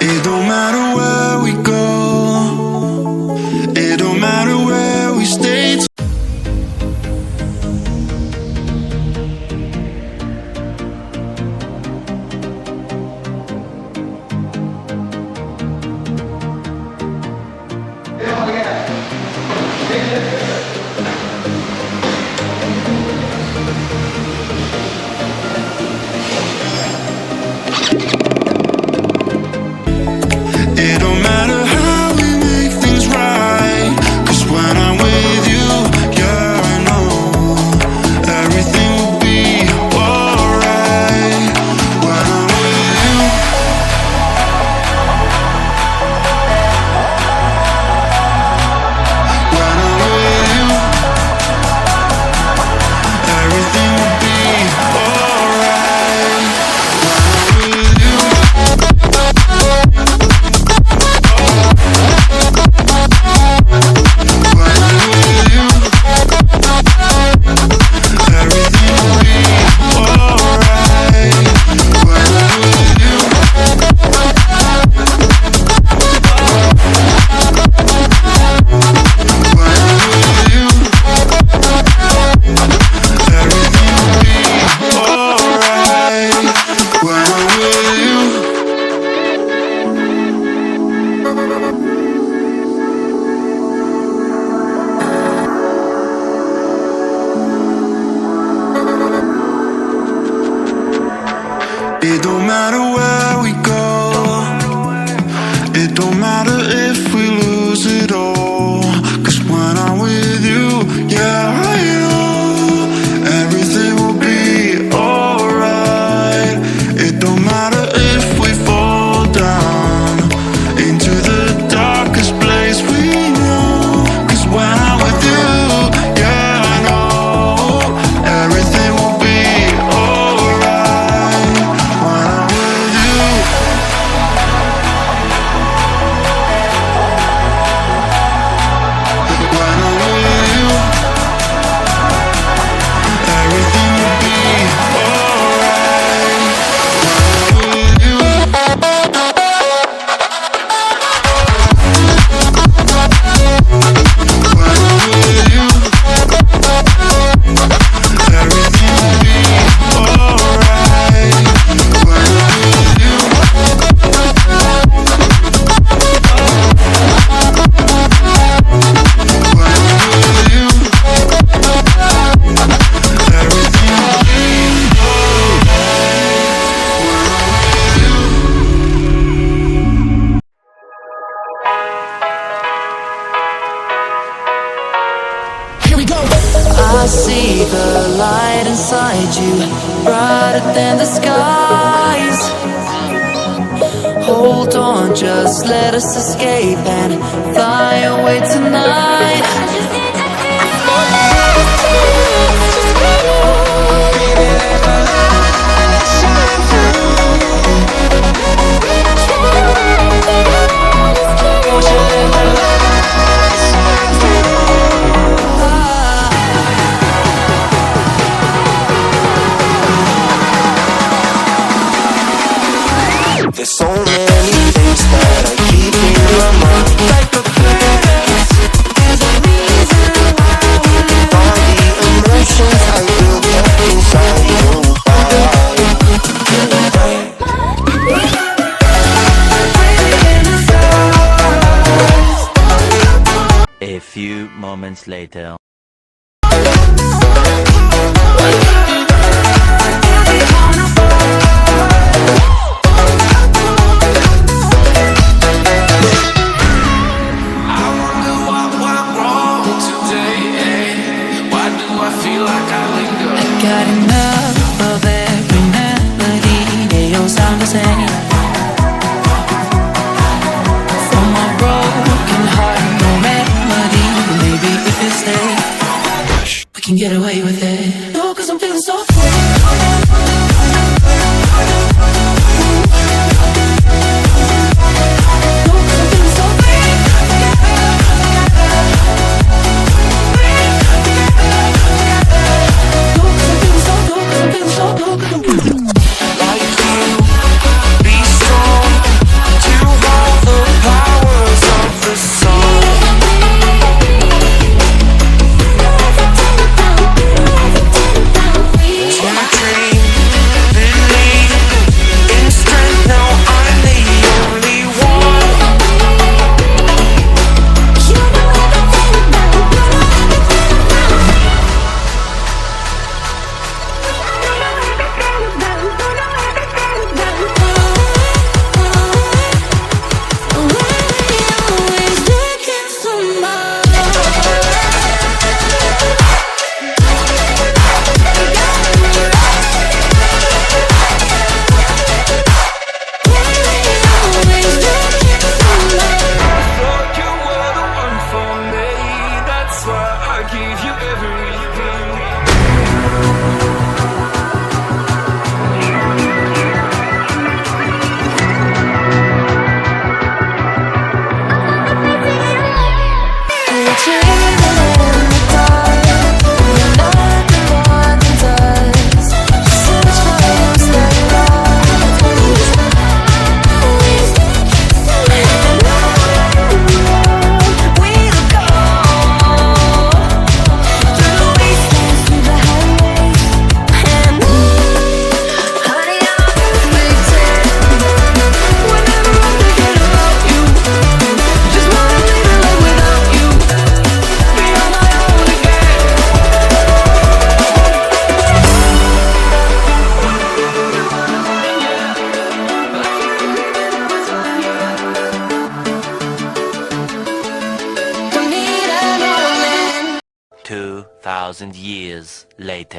It don't matter where we go, it don't matter where we stay. It don't matter how we make things right, 'cause when I'm with you, yeah, I know everything will be alright. When I'm with you, when I'm with you, everything will be alright. When I'm with you. It don't matter where we go, it don't matter if we lose it all, 'cause when I'm with you, yeah, I know everything will be alright. It don't matter if we fall down into the darkest place we know, 'cause when I'm with you, yeah, I know everything will be alright. When I'm with you, when I'm with you, everything will be alright. When I'm with you. I see the light inside you, brighter than the skies. Hold on, just let us escape and fly away tonight. There's so many things that I keep in my mind, like a past. There's a reason why all the emotions I built up inside you. A few moments later. Got enough of every melody, they all sound the same. From my broken heart, no remedy. Maybe if you stay, we can get away with it. No, 'cause I'm feeling so free. Like you, be strong to 2,000 years later.